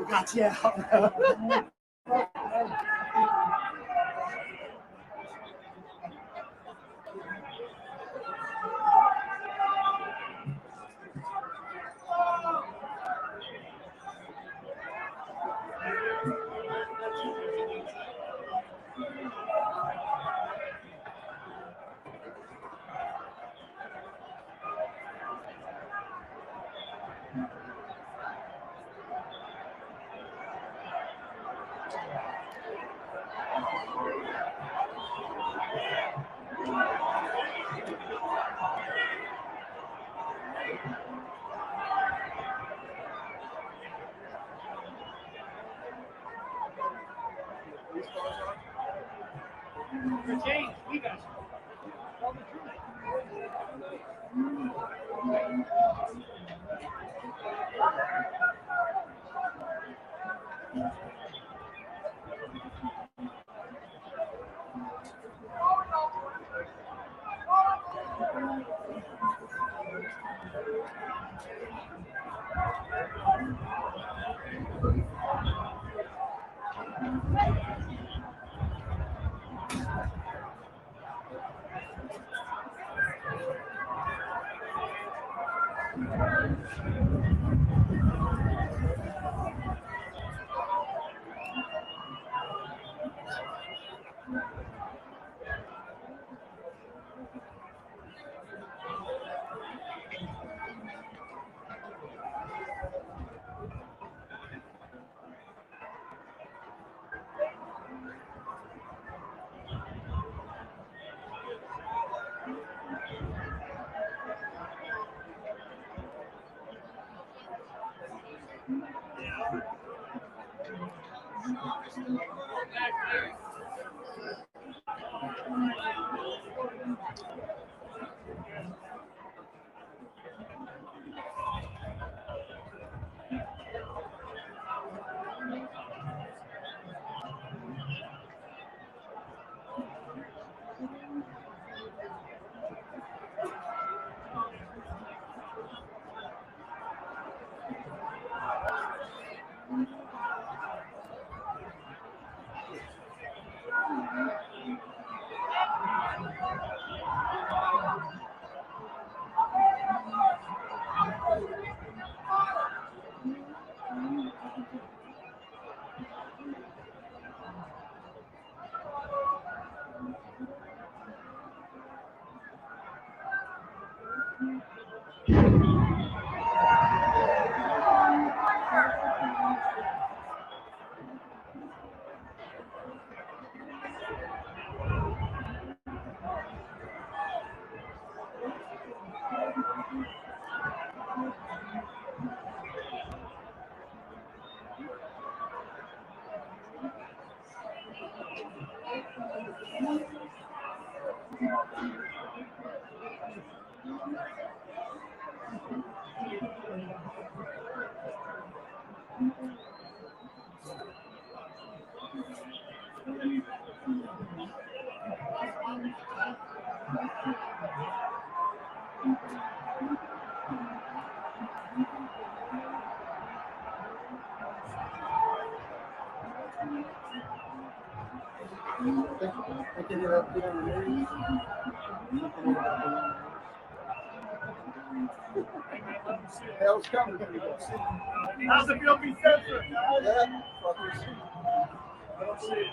got you out. James, we got you. Hell's coming. How's the bill be censored? Yeah. I don't see it.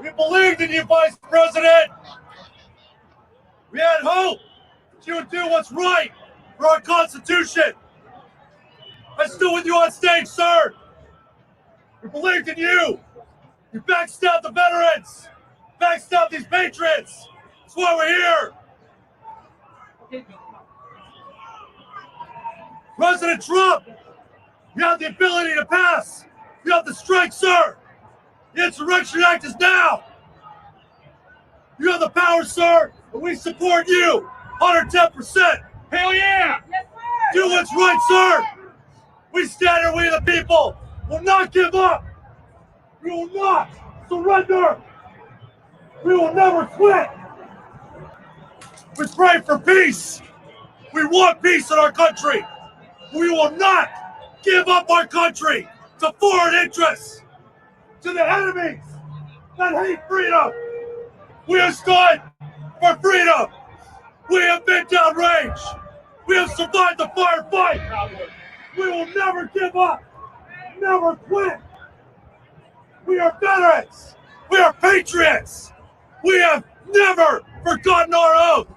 We believed in you, Vice President. We had hope that you would do what's right for our Constitution. I stood with you on stage, sir. We believed in you. You backstabbed the veterans. Backstabbed these patriots. That's why we're here. President Trump, you have the ability to pass. You have the strength, sir. The Insurrection Act is now. You have the power, sir, and we support you 110%. Hell yeah! Yes, sir. Do what's right, sir. We stand here, we the people will not give up. We will not surrender. We will never quit. We pray for peace. We want peace in our country. We will not give up our country to foreign interests, to the enemies that hate freedom. We have stood for freedom. We have been downrange. We have survived the firefight. We will never give up, never quit. We are veterans. We are patriots. We have never forgotten our oath.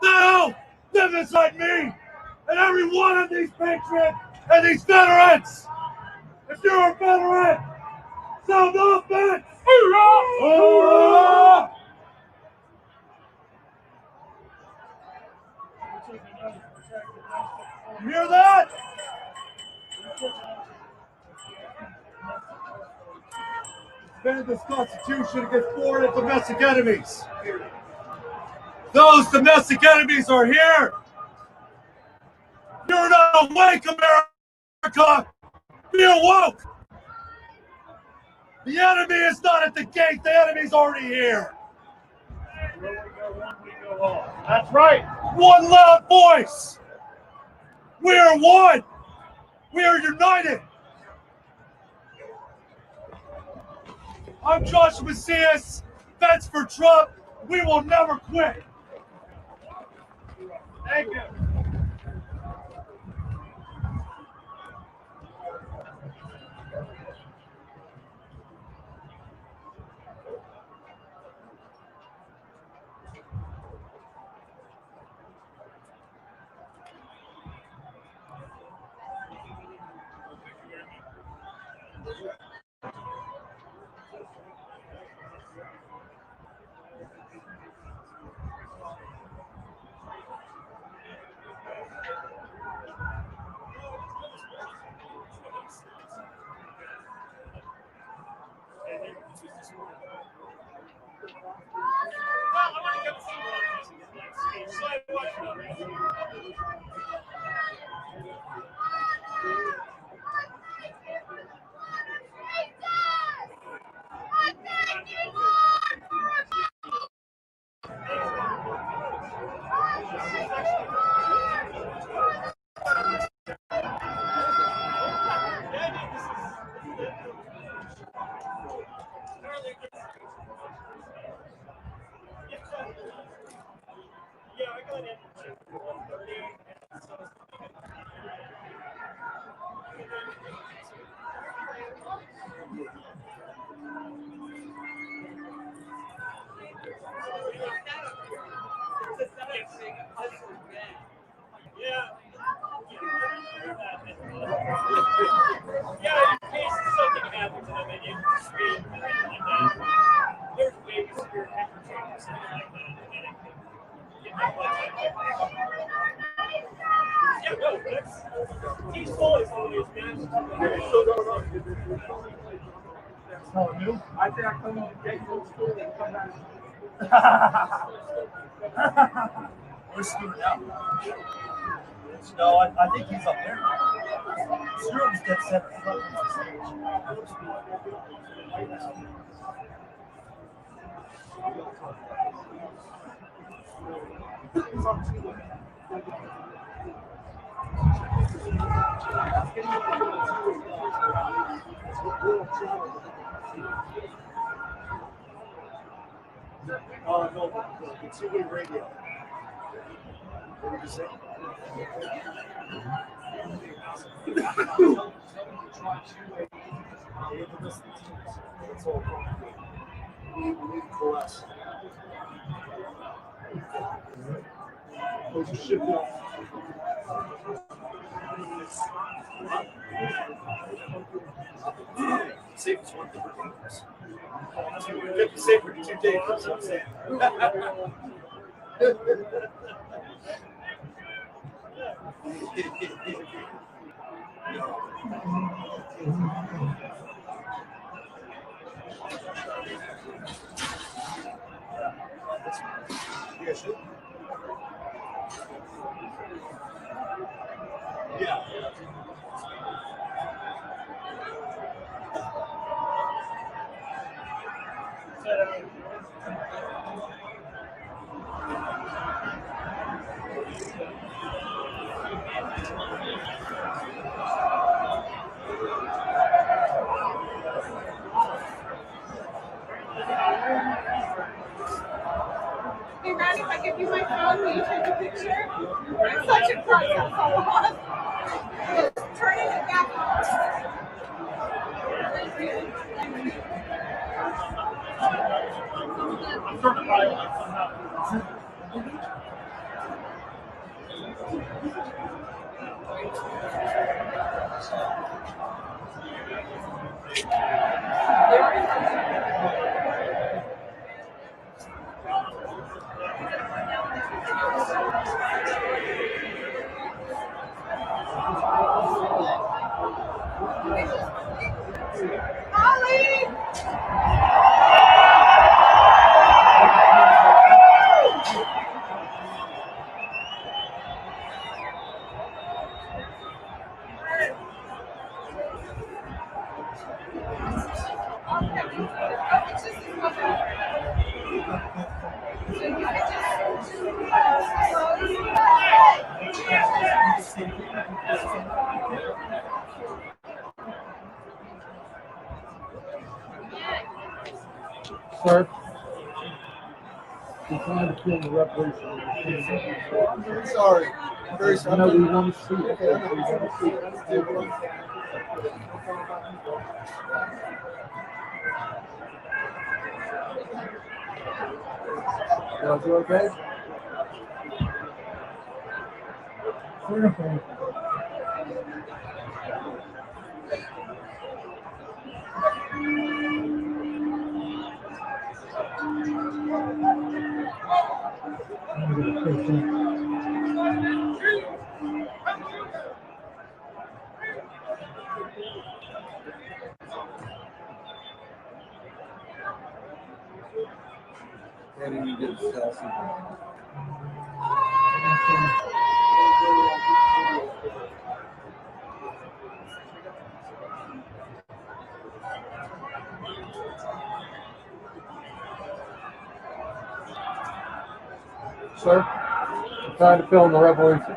That oath lives inside me and every one of these patriots and these veterans. If you're a veteran, sound offense. Hoorah! Hoorah! You hear that? Defend this Constitution against foreign and domestic enemies. Those domestic enemies are here. You're not awake, America. Be awoke. The enemy is not at the gate. The enemy's already here. Where we go one, we go all. That's right. One loud voice. We are one. We are united. I'm Joshua Macias. Vets for Trump. We will never quit. Thank you. Yeah, in case something happens and then you scream and everything like that, there's ways for your temperature or something like that. And it can get that much. Yeah, no, that's peaceful as always, man. Still going on. Oh, new? I think I come to get you to school and come back. Where's Stuart now? No, I think he's up there. Stuart was dead center. He's up on stage. No, the two-way radio. What did you say? That's all. We need to coalesce. Those are shipped off. Safest one for dangerous. You get the safer to 2 days, that's what I'm saying. You guys should. Yeah. Hey, Randy, if I give you my phone, will you take a picture? I'm such a process. Just turning it back on. Thank you. Thank you. I'm sort of violent somehow. Holly! Okay. Oh, it's just a couple. Sir, we're trying to film the revolution. I'm very sorry. I'm very sorry. No, we want to see it. Okay, I want to see it. Was you okay? Wonderful. And you did Sir, I'm trying to film the revolution.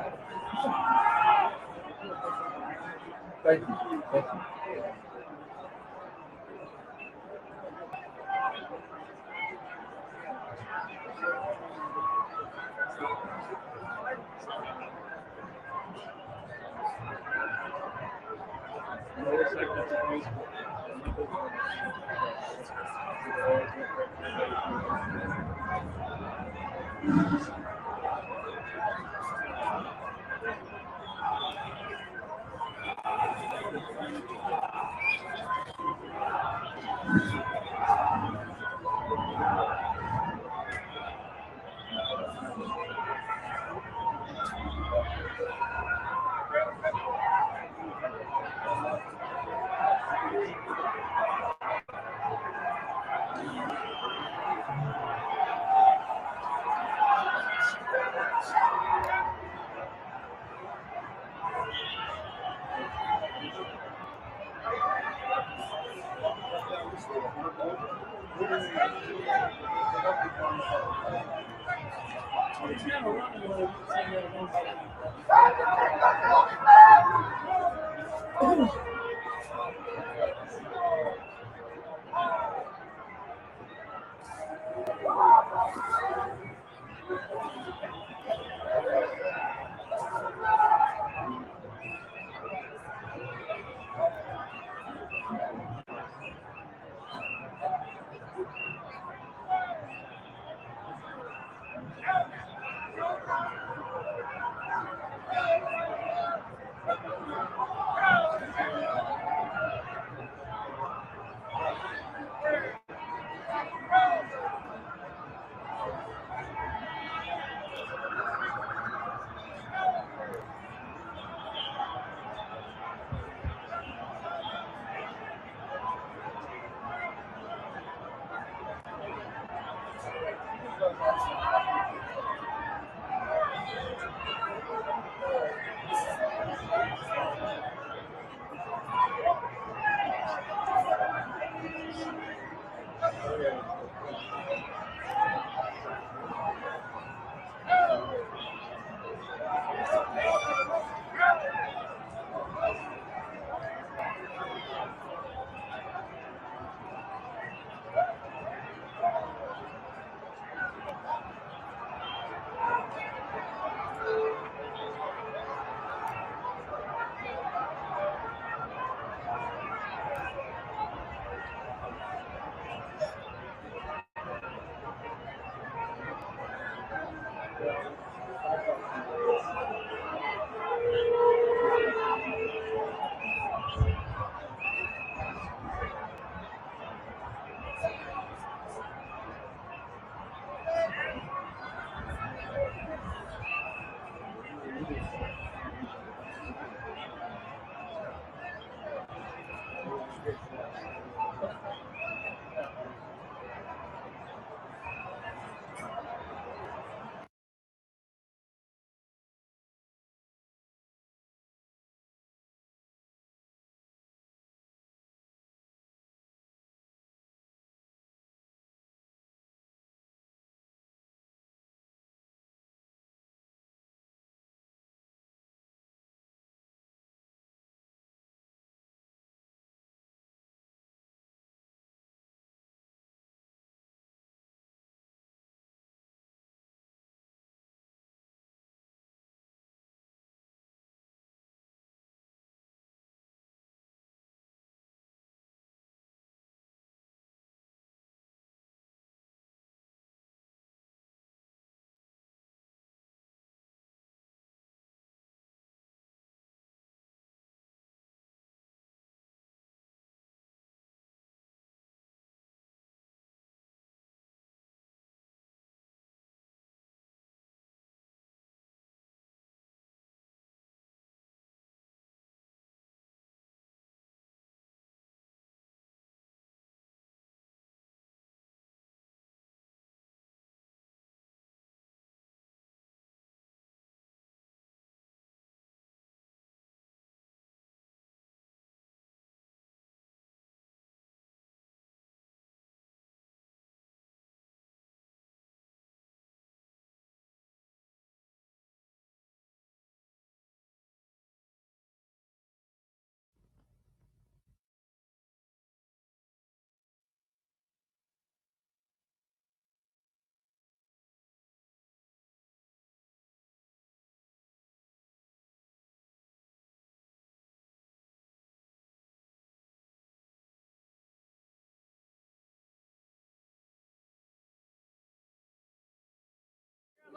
Thank you. Thank you.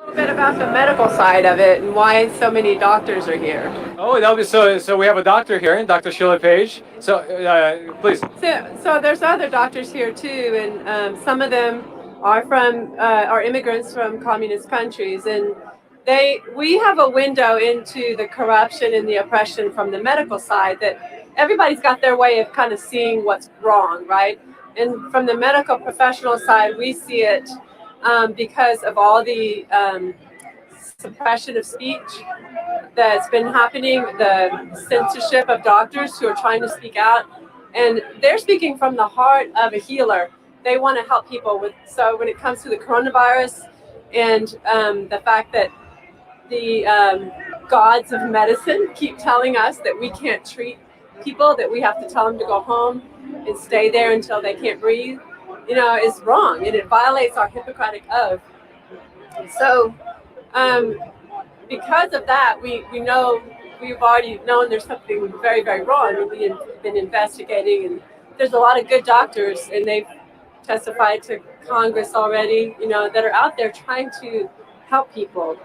A bit about the medical side of it and why so many doctors are here. Oh, that'll be so. We have a doctor here, Dr. Sheila Page. So, please. So there's other doctors here too, and some of them are immigrants from communist countries, and we have a window into the corruption and the oppression from the medical side that everybody's got their way of kind of seeing what's wrong, right? And from the medical professional side, we see it because of all the suppression of speech that's been happening, the censorship of doctors who are trying to speak out, and they're speaking from the heart of a healer. They want to help people with. So when it comes to the coronavirus and the fact that the gods of medicine keep telling us that we can't treat people, that we have to tell them to go home and stay there until they can't breathe, is wrong, and it violates our Hippocratic oath. So because of that, we've already known there's something very, very wrong, and we've been investigating, and there's a lot of good doctors, and they've testified to Congress already, that are out there trying to help people.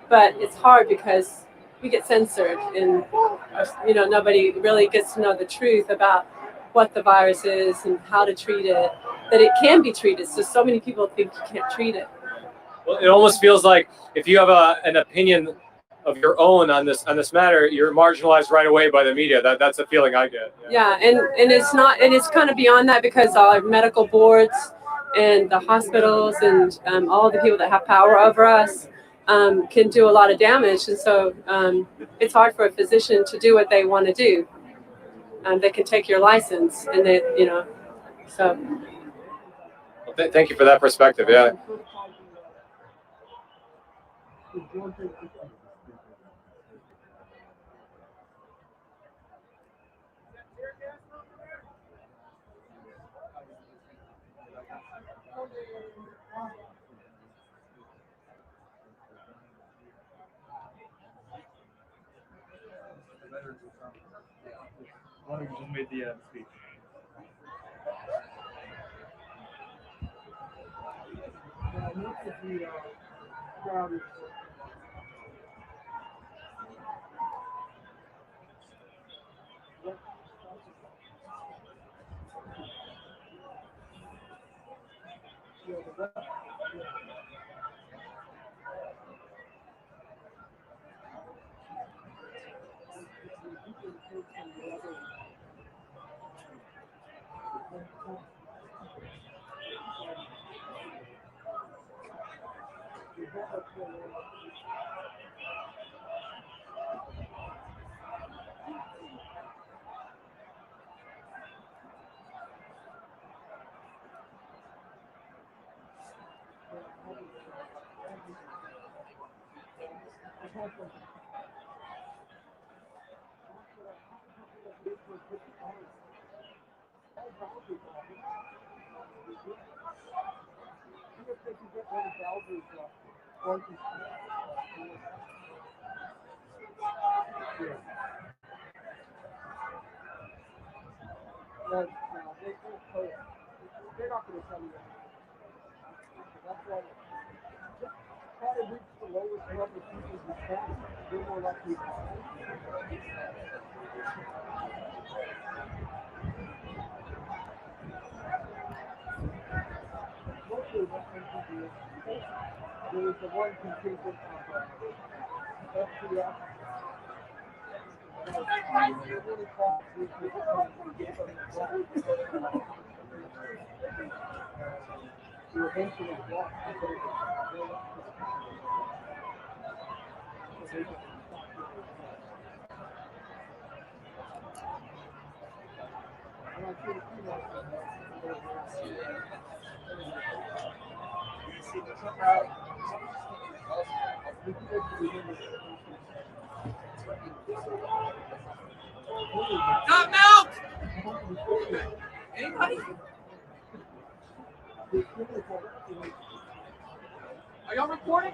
But it's hard because we get censored, and nobody really gets to know the truth about what the virus is and how to treat it, that it can be treated. So many people think you can't treat it. Well, it almost feels like if you have an opinion of your own on this matter, you're marginalized right away by the media. That's a feeling I get. Yeah, and it's not, and it's kind of beyond that, because our medical boards and the hospitals and all the people that have power over us can do a lot of damage, and so it's hard for a physician to do what they want to do. They can take your license, and so. Well, thank you for that perspective. Yeah. One who just made the speech. They're not going to tell you that. That's why try to reach the lowest level of people you can. They're more likely to mostly what country is. There was the one contingent of FTF. It really fought with the you eventually block Come out! Anybody? Are y'all recording?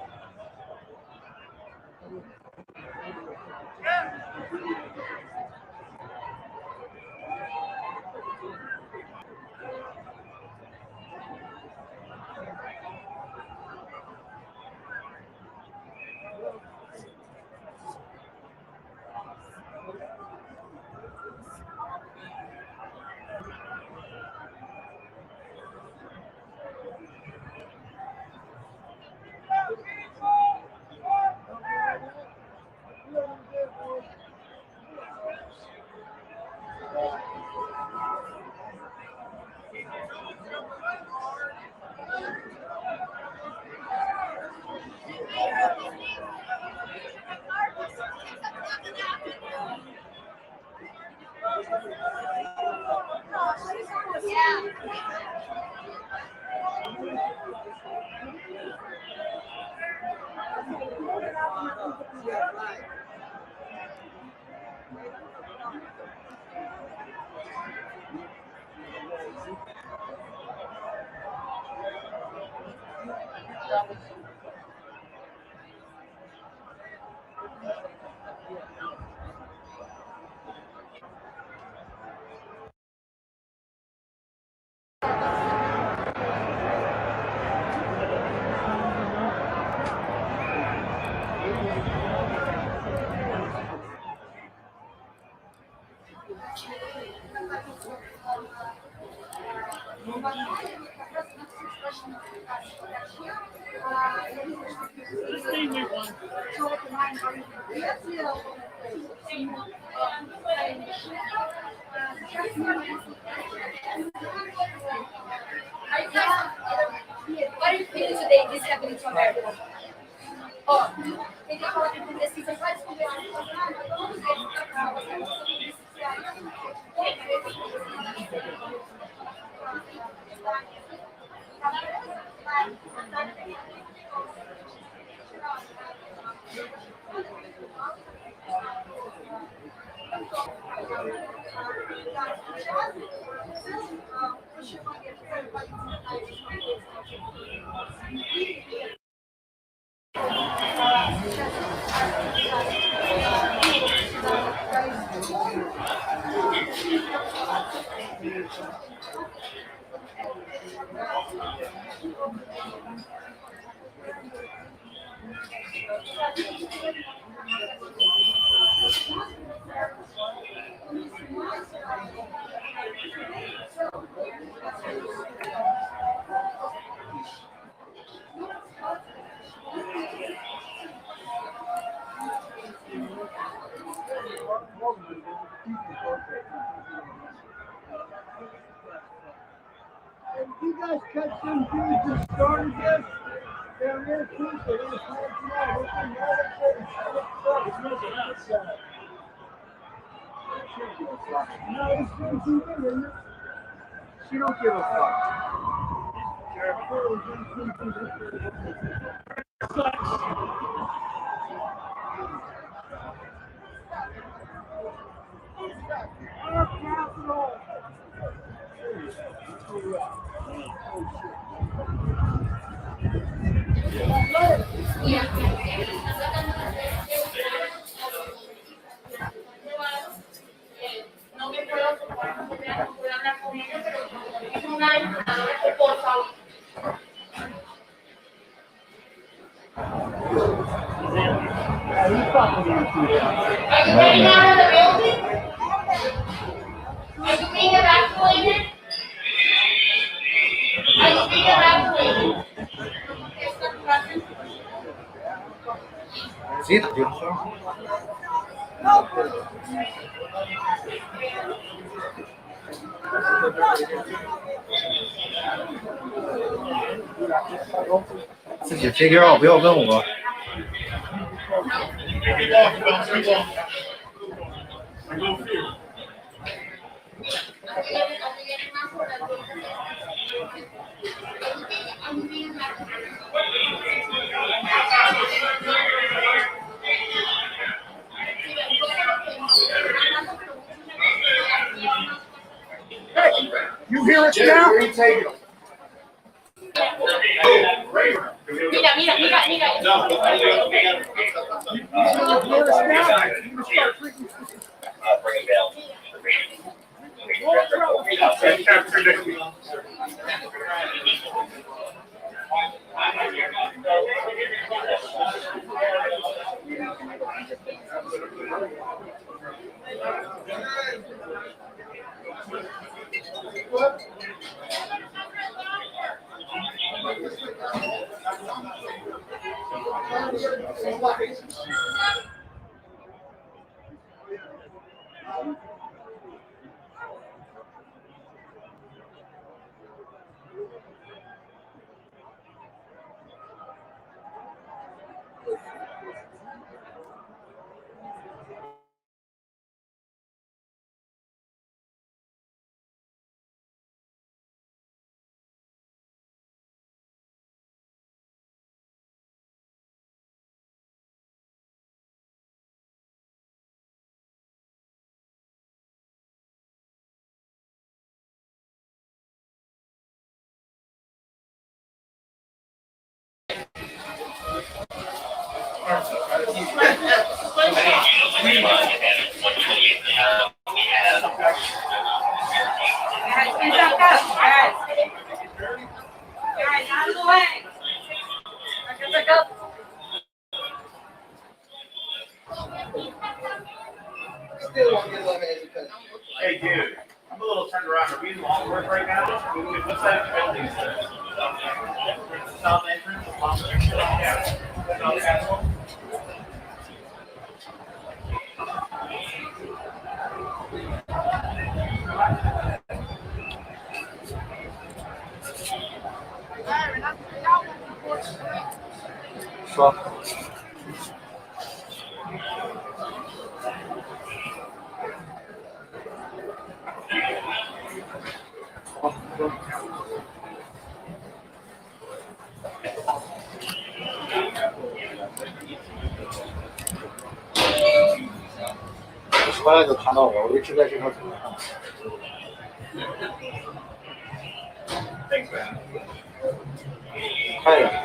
What are you feeling today? This happening to America? Oh, ele fala que precisa vários If you guys catch some dudes that started this, they're real people. They're just no, it's good TV, isn't it? She don't give a fuck. Our capital. No me puedo soportar, no puedo hablar con ellos, pero es una dictadura que por favor. Yeah, he's fucking into Are you getting out of the building? Are you being evacuated? Are you being evacuated? Sí, yo自己 figure out，不要问我。You hear us now? Mira, mira, mira, mira. You hear us now? You start freaking. Hey, dude, I'm a little turned around. Are we in Longworth right now? What side of the building is this? South entrance? Yeah. South Castle? 서야도 단어가 우리 기다리긴 하지. Thanks, man. 서야.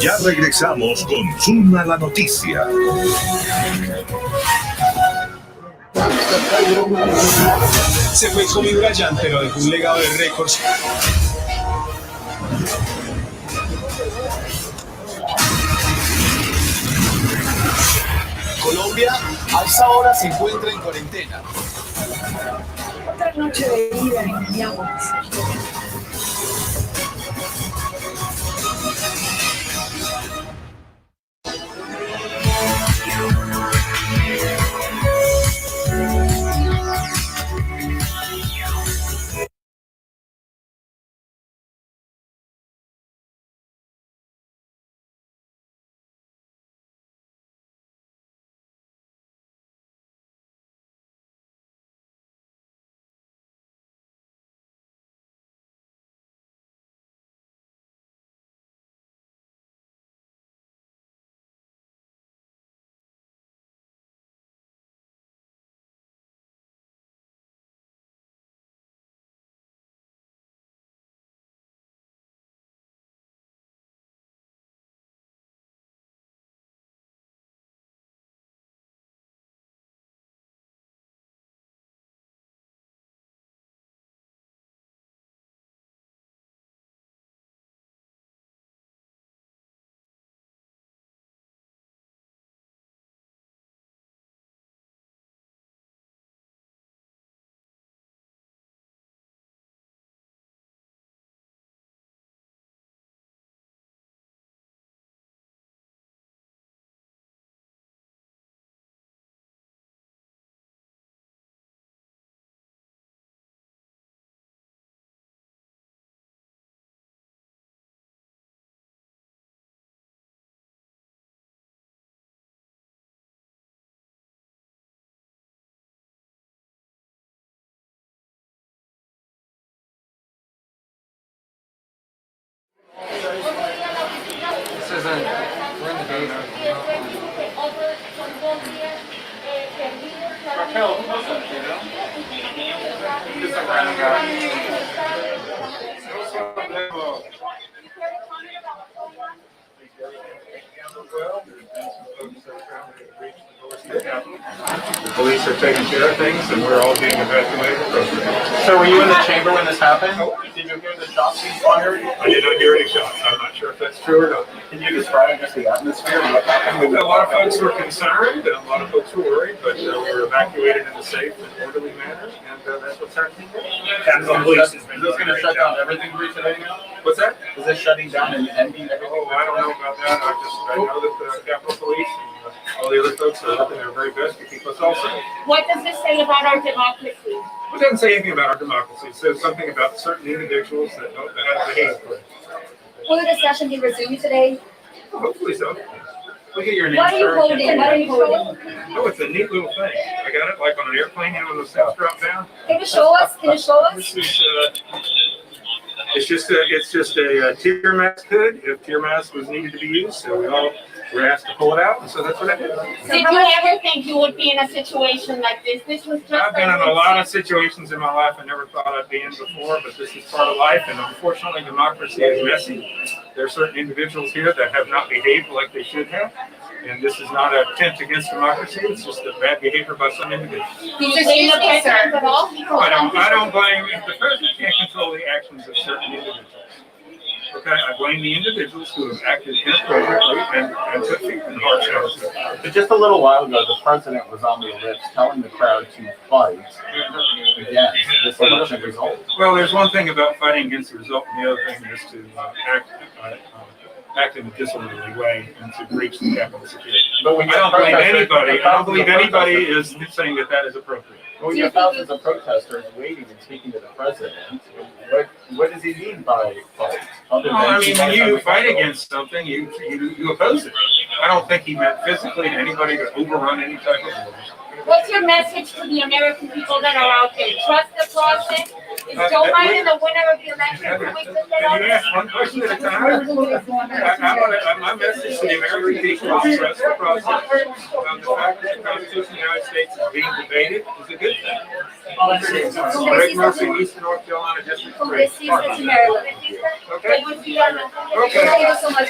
Ya regresamos con Suma la Noticia. Se fue Kobe Bryant, pero dejó un legado de récords. Colombia a esta hora se encuentra en cuarentena. Otra noche de vida en Minneapolis. The police are taking care of things, and we're all being evacuated. So were you in the chamber when this happened? Did you hear the shots being fired? I did not hear any shots. I'm not sure if that's true or not. Can you describe just the atmosphere and what happened? A lot of folks were concerned, and a lot of folks were worried, but we were evacuated in a safe and orderly manner, and that's what's happening. Capitol Police is this going to shut down everything for you today now? What's that? Is this shutting down and ending everything? Oh, I don't know about that. I know that the Capitol Police and all the other folks are working their very best to keep us all safe. What does this say about our democracy? It doesn't say anything about our democracy. It says something about certain individuals that don't behave correctly. Will the session be resumed today? Well, hopefully so. Look at your name. What are you holding? What are you holding? Oh, it's a neat little thing. I got it like on an airplane, you know, when those things drop down. Can you show us? Can you show us? This is, it's just a tear mask hood. If tear mask was needed to be used, so we all were asked to pull it out, and so that's what I did. Did you ever think you would be in a situation like this? This was just I've been in a lot of situations in my life I never thought I'd be in before, but this is part of life, and unfortunately democracy is messy. There are certain individuals here that have not behaved like they should have, and this is not an attempt against democracy, it's just a bad behavior by some individuals. Do you blame the president at all? No, I don't blame, the president can't control the actions of certain individuals. Okay, I blame the individuals who have acted inappropriately and put people in hard choices. But just a little while ago, the president was on the lips telling the crowd to fight against this election result. Well, there's one thing about fighting against the result, and the other thing is to act in a disorderly way and to breach the Capitol security. But I don't blame anybody. I don't believe anybody is saying that that is appropriate. Well, you have thousands of protesters waiting and speaking to the president. What does he mean by fight? Well, I mean, when you fight against something, you oppose it. I don't think he meant physically to anybody to overrun any type of law. What's your message to the American people that are out there? Trust the process. Is Joe Biden the winner of the election? Can you ask one question at a time? My message to the American people is trust the process. The fact that the Constitution of the United States is being debated is a good thing. Greg Murphy, Eastern North Carolina District 3. Congressista de Maryland. Okay? Okay. Thank you so much,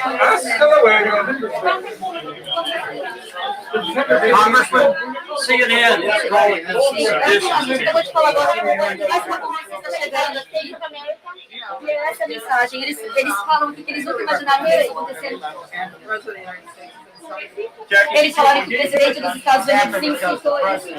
Congressman, CNN is calling this Eu vou te falar agora, mais uma conversa chegando aqui. E é essa mensagem. Eles falam que eles nunca imaginaram isso acontecendo. Eles falaram que o presidente dos Estados Unidos insultou isso.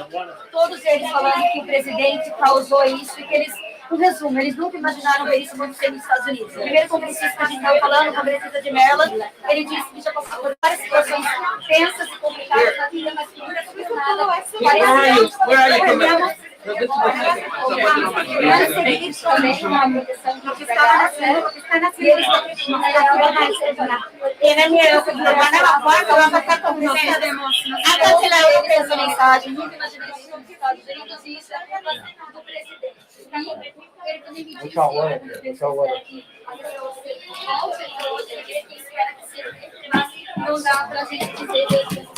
Todos eles falando que o presidente causou isso e que eles, em resumo, eles nunca imaginaram ver isso acontecer nos Estados Unidos. O primeiro congressista que a gente estava falando, o congressista de Maryland, ele disse que já passou por várias situações tensas e complicadas na vida, mas que nunca foi nada. Tienen miedo que lo van a evacuar, que va a pasar con ustedes. Han cancelado essa mensagem, nunca imaginei isso nos Estados Unidos e isso é do presidente. Ele também me disse não dá pra gente dizer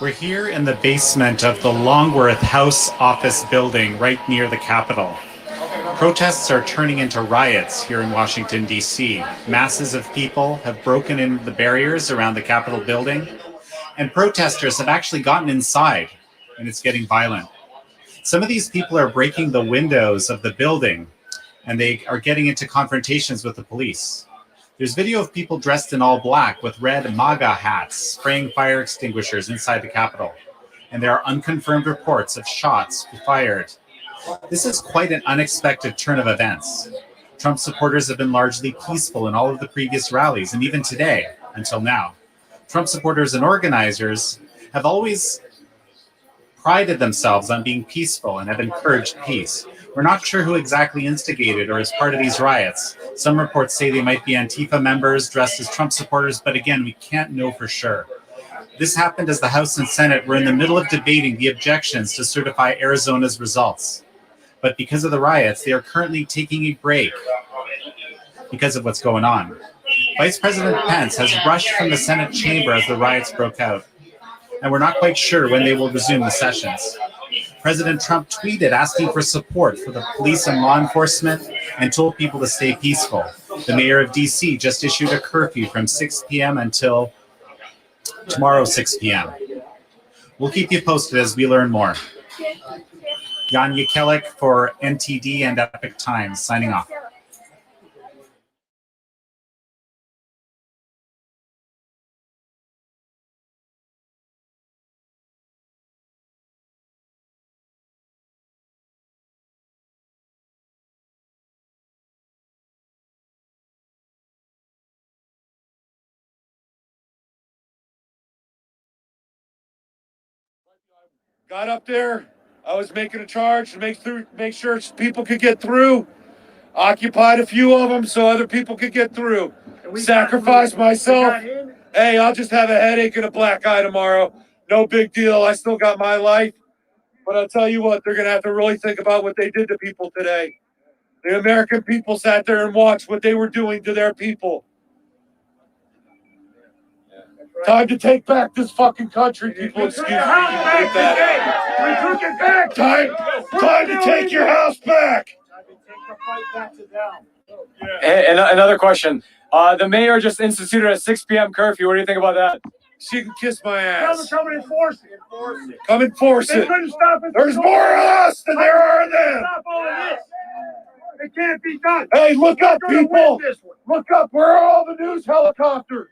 We're here in the basement of the Longworth House office building right near the Capitol. Protests are turning into riots here in Washington, D.C. Masses of people have broken in the barriers around the Capitol building, and protesters have actually gotten inside, and it's getting violent. Some of these people are breaking the windows of the building, and they are getting into confrontations with the police. There's video of people dressed in all black with red MAGA hats spraying fire extinguishers inside the Capitol. And there are unconfirmed reports of shots fired. This is quite an unexpected turn of events. Trump supporters have been largely peaceful in all of the previous rallies, and even today, until now. Trump supporters and organizers have always prided themselves on being peaceful and have encouraged peace. We're not sure who exactly instigated or is part of these riots. Some reports say they might be Antifa members dressed as Trump supporters, but again, we can't know for sure. This happened as the House and Senate were in the middle of debating the objections to certify Arizona's results. But because of the riots, they are currently taking a break because of what's going on. Vice President Pence has rushed from the Senate chamber as the riots broke out, and we're not quite sure when they will resume the sessions. President Trump tweeted asking for support for the police and law enforcement and told people to stay peaceful. The mayor of D.C. just issued a curfew from 6 p.m. until tomorrow, 6 p.m. We'll keep you posted as we learn more. Jan Jekielek for NTD and Epic Times, signing off. Got up there. I was making a charge to make sure people could get through. Occupied a few of them so other people could get through. Sacrificed myself. Hey, I'll just have a headache and a black eye tomorrow. No big deal. I still got my life. But I'll tell you what, they're going to have to really think about what they did to people today. The American people sat there and watched what they were doing to their people. Time to take back this fucking country, people. Excuse me. We took it back. Time to take your house back. And another question. The mayor just instituted a 6 p.m. curfew. What do you think about that? She can kiss my ass. Come and enforce it. Come enforce They it. couldn't stop it. There's more of us than there are them. Stop all of this. It can't be done. Hey, look up, We're gonna people. win this one. Look up. Where are all the news helicopters?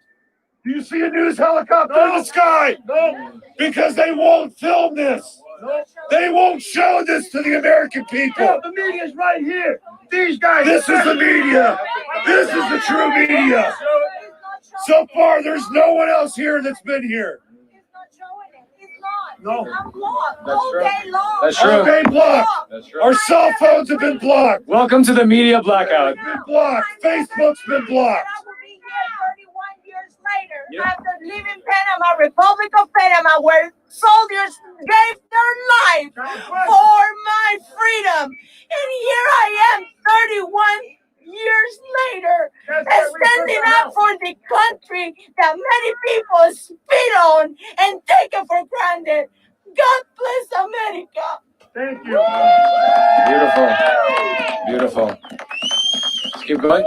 Do you see a news helicopter in the sky? No. Because they won't film this. No. They won't show this to the American people. Yeah, the media's right here. These guys. This is the media. This is the true media. So far, there's no one else here that's been here. No. All day long. That's true. All day blocked. That's true. Our cell phones have been blocked. Welcome to the media blackout. Been blocked. Facebook's been blocked. I will be here 31 years later after living Panama, Republic of Panama, where soldiers gave their life for my freedom. And here I am 31 years later, standing up for the country that many people spit on and take it for granted. God bless America. Thank you. Beautiful. Beautiful. Keep going.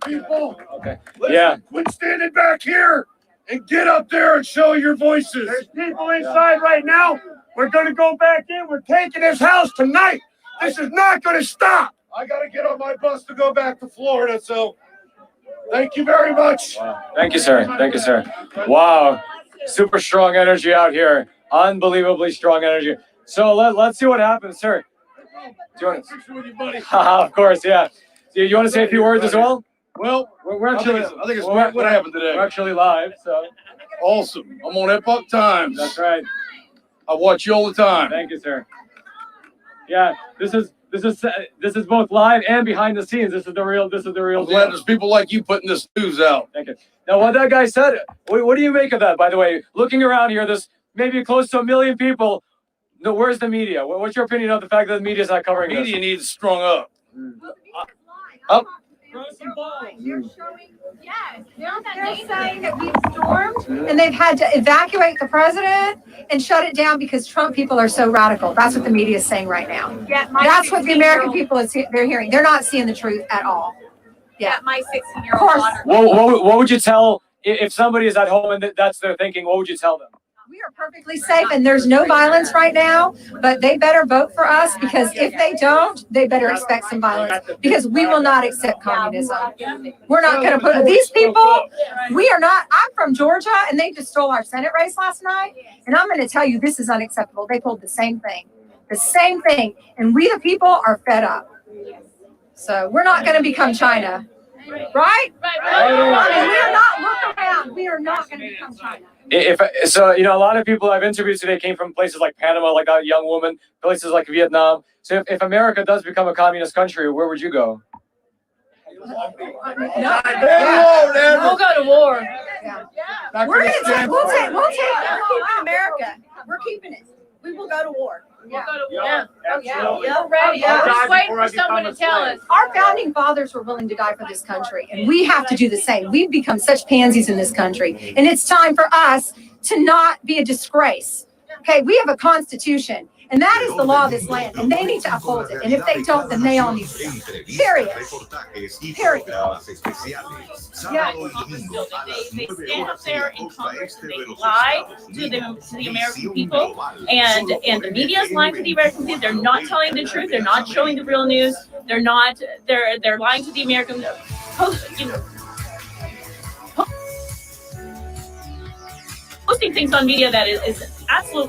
People, Okay. listen, Yeah. quit standing back here and get up there and show your voices. There's people inside right now. We're going to go back in. We're taking this house tonight. This is not going to stop. I got to get on my bus to go back to Florida, so thank you very much. Wow. Thank you, sir. Thank you, sir. Wow. Super strong energy out here. Unbelievably strong energy. So let's see what happens, sir. Do you want to? Picture with you, buddy. Of course, yeah. Do you want to say a few words as well? Well, We're actually. I think it's what happened today. We're actually live, so Awesome. I'm on Epoch Times. that's right. I watch you all the time. Thank you, sir. Yeah, this is both live and behind the scenes. This is the real I'm glad deal. there's people like you putting this news out. Thank you. Now, what that guy said, what do you make of that, by the way? Looking around here, there's maybe close to 1 million people. No, where's the media? What's your opinion of the fact that the media's not covering this? Media needs strung up. They're showing, yes, they're saying that we've stormed and they've had to evacuate the president and shut it down because Trump people are so radical. That's what the media is saying right now. Yeah, That's what the American people they're hearing. They're not seeing the truth at all. Yeah, my 16-year-old Of course. daughter. What would you tell if somebody is at home and that's their thinking? What would you tell them? We are perfectly safe and there's no violence right now, but they better vote for us because if they don't, they better expect some violence because we will not accept communism. We're not going to put these people, we are not, I'm from Georgia and they just stole our Senate race last night. And I'm going to tell you, this is unacceptable. They pulled the same thing. And we the people are fed up. So we're not going to become China, right? And we are not, look around, we are not going to become China. So, a lot of people I've interviewed today came from places like Panama, like that young woman, places like Vietnam. So if America does become a communist country, where would you go? We'll go to war. Yeah. We're keeping America. We're keeping it. We will go to war. We'll go to war. Yeah. We're ready. We're just waiting for someone to tell us. Our founding fathers were willing to die for this country, and we have to do the same. We've become such pansies in this country, and it's time for us to not be a disgrace. Okay, we have a constitution, and that is the law of this land, and they need to uphold it. And if they don't, then they all need to die. Period. Period. Yeah. They stand up there in Congress and they lie to the American people, and the media is lying to the American people. They're not telling the truth. They're not showing the real news. They're lying to the American posting things on media that is absolutely